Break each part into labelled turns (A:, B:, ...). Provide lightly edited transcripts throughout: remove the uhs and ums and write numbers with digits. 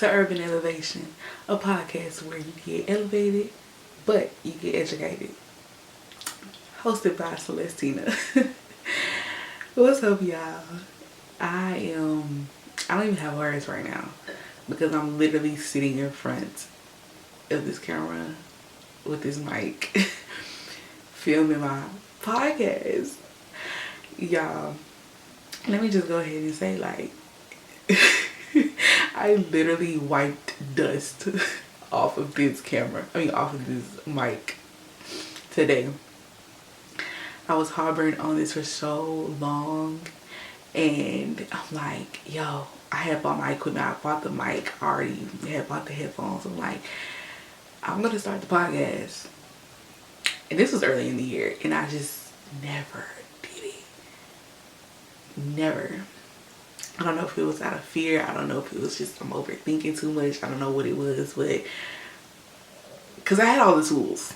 A: to Herban Elevation, a podcast where you get elevated, but you get educated. Hosted by Celestynaa. What's up, y'all? I don't even have words right now because I'm literally sitting in front of this camera with this mic filming my podcast. Y'all, let me just go ahead and say, like, I literally wiped dust off of this off of this mic today. I was harboring on this for so long, and I'm like, yo, I had bought my equipment. I bought the mic already. I had bought the headphones. I'm like, I'm gonna start the podcast. And this was early in the year, and I just never did it. Never. I don't know if it was out of fear. I don't know if it was just I'm overthinking too much. I don't know what it was, but because I had all the tools,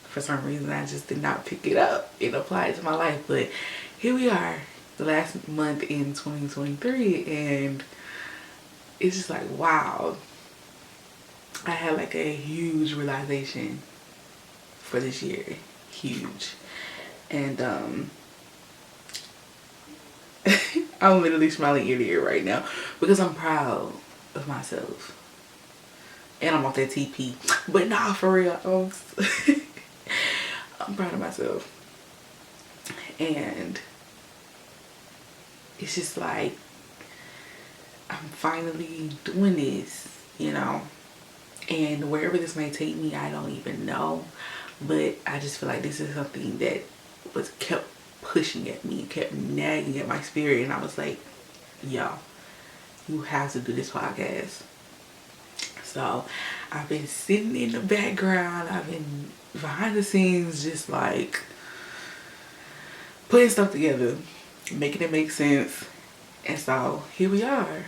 A: for some reason, I just did not pick it up and apply it to my life. But here we are, the last month in 2023, and it's just like, wow. I had like a huge realization for this year. Huge. And I'm literally smiling ear to ear right now because I'm proud of myself. And I'm off that TP. But nah, for real, I'm proud of myself. And it's just like, I'm finally doing this, and wherever this may take me, I don't even know. But I just feel like this is something that was kept pushing at me, kept nagging at my spirit. And I was like, yo, you have to do this podcast. So I've been sitting in the background. I've been behind the scenes, just like putting stuff together, making it make sense. And so here we are.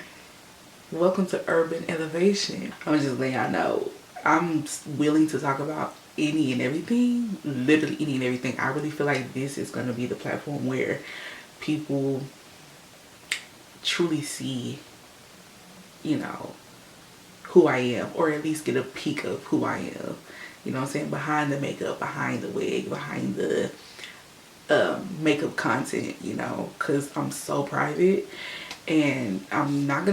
A: Welcome to Herban Elevation. I'm just letting y'all know I'm willing to talk about any and everything, literally any and everything. I really feel like this is going to be the platform where people truly see, who I am, or at least get a peek of who I am. You know what I'm saying? Behind the makeup, behind the wig, behind the makeup content, because I'm so private. And I'm not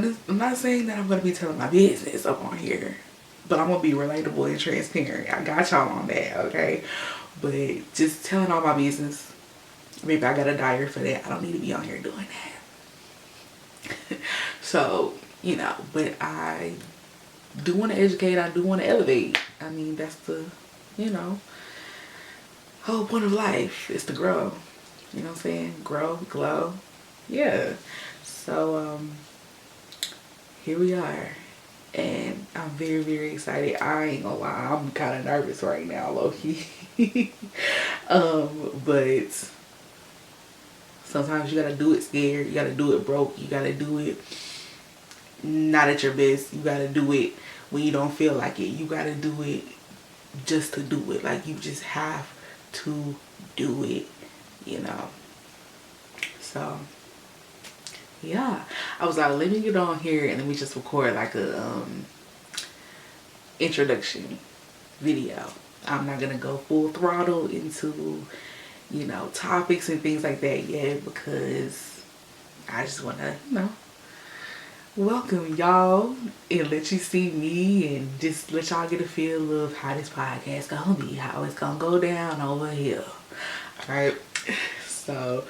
A: saying that I'm going to be telling my business up on here, but I'm going to be relatable and transparent. I got y'all on that, okay? But just telling all my business, maybe I got a diary for that. I don't need to be on here doing that. So, but I do want to educate. I do want to elevate. I mean, that's the, whole point of life is to grow. You know what I'm saying? Grow, glow. Yeah. So, here we are. And I'm very, very excited. I ain't gonna lie, I'm kind of nervous right now, low-key. But sometimes you gotta do it scared. You gotta do it broke. You gotta do it not at your best. You gotta do it when you don't feel like it. You gotta do it just to do it. Like, you just have to do it, So, yeah. I was like, let me get on here and let me just record like a introduction video. I'm not gonna go full throttle into, topics and things like that yet, because I just wanna, welcome y'all and let you see me and just let y'all get a feel of how this podcast gonna be, how it's gonna go down over here. Alright, so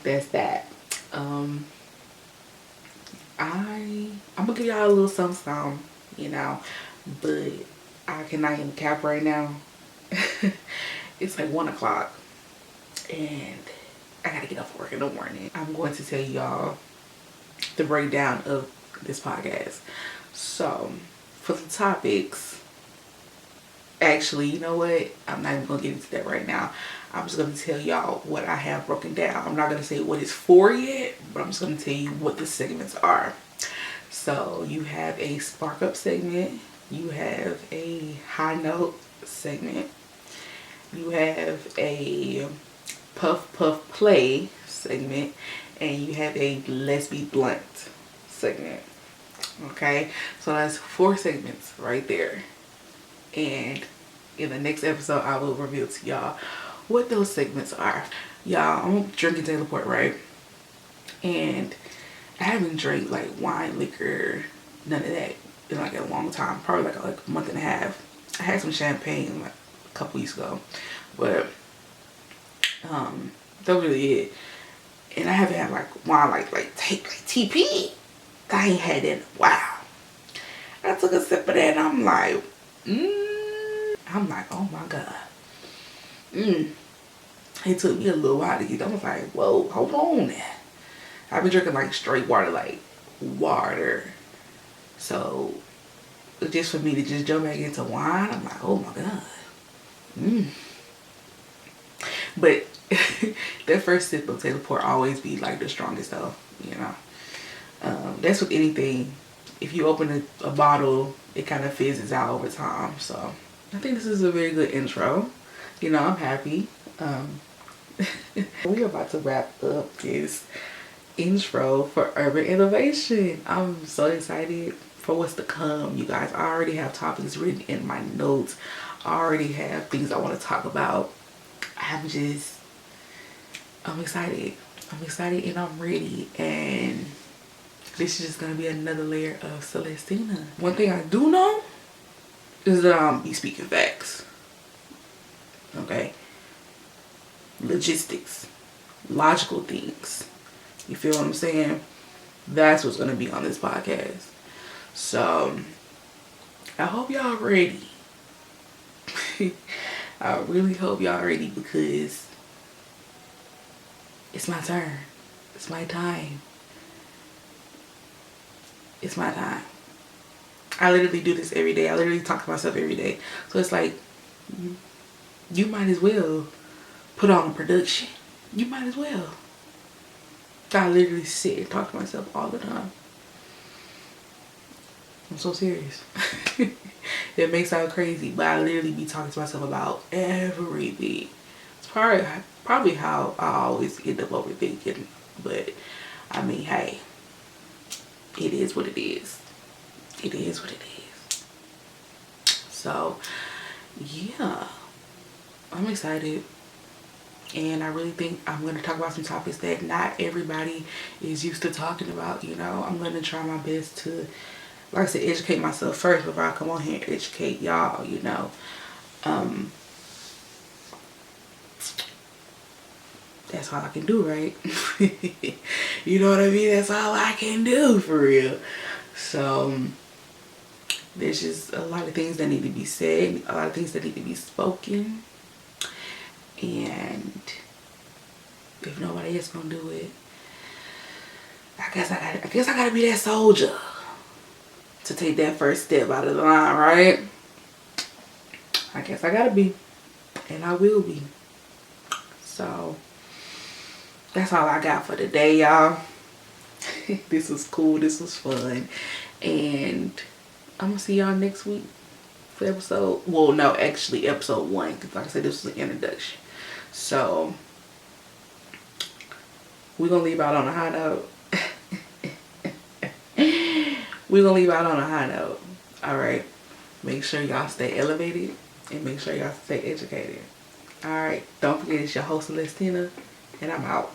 A: that's that. I'm gonna give y'all a little something, but I cannot even cap right now. It's like 1 o'clock and I gotta get up for work in the morning. I'm going to tell y'all the breakdown of this podcast. So for the topics, actually, you know what? I'm not even gonna get into that right now. I'm just gonna tell y'all what I have broken down. I'm not gonna say what it's for yet, but I'm just gonna tell you what the segments are. So you have a spark up segment, you have a high note segment, you have a puff puff play segment, and you have a let's be blunt segment. Okay, so that's 4 segments right there. And in the next episode, I will reveal to y'all what those segments are. Y'all, I'm drinking Taylor Port, right? And I haven't drank like wine, liquor, none of that in like a long time. Probably like a month and a half. I had some champagne like a couple weeks ago, but that was really it. And I haven't had like wine like TP. I ain't had that in a while. I took a sip of that and I'm like, oh my God. It took me a little while to get. I was like, whoa, hold on. I've been drinking like straight water, like water. So just for me to just jump back into wine, I'm like, oh my God. But that first sip of Taylor Port always be like the strongest though, you know. That's with anything. If you open a bottle, it kind of fizzes out over time. So I think this is a very good intro. You know, I'm happy. We're about to wrap up this intro for Herban Elevation. I'm so excited for what's to come, you guys. I already have topics written in my notes. I already have things I want to talk about. I'm excited. I'm excited and I'm ready. And this is just going to be another layer of Celestynaa. One thing I do know is that I'm be speaking facts. Okay? Logistics. Logical things. You feel what I'm saying? That's what's going to be on this podcast. So, I hope y'all ready. I really hope y'all ready because it's my turn. It's my time. It's my time. I literally do this every day. I literally talk to myself every day. So it's like, you might as well put on a production. You might as well. I literally sit and talk to myself all the time. I'm so serious. It may sound crazy, but I literally be talking to myself about everything. It's probably how I always end up overthinking. But, I mean, hey. It is what it is. It is what it is. So, yeah. I'm excited. And I really think I'm going to talk about some topics that not everybody is used to talking about, you know. I'm going to try my best to, like I said, educate myself first before I come on here and educate y'all, you know. That's all I can do, right? You know what I mean? That's all I can do, for real. So, there's just a lot of things that need to be said, a lot of things that need to be spoken. And if nobody else gonna do it, I guess I gotta be that soldier to take that first step out of the line, right? I guess I gotta be, and I will be. So that's all I got for today, y'all. This was cool. This was fun, and I'm gonna see y'all next week for episode. Well, no, actually episode 1, because like I said, this was an introduction. So we're gonna leave out on a high note. We're gonna leave out on a high note. Alright. Make sure y'all stay elevated and make sure y'all stay educated. Alright. Don't forget, it's your host Celestynaa, and I'm out.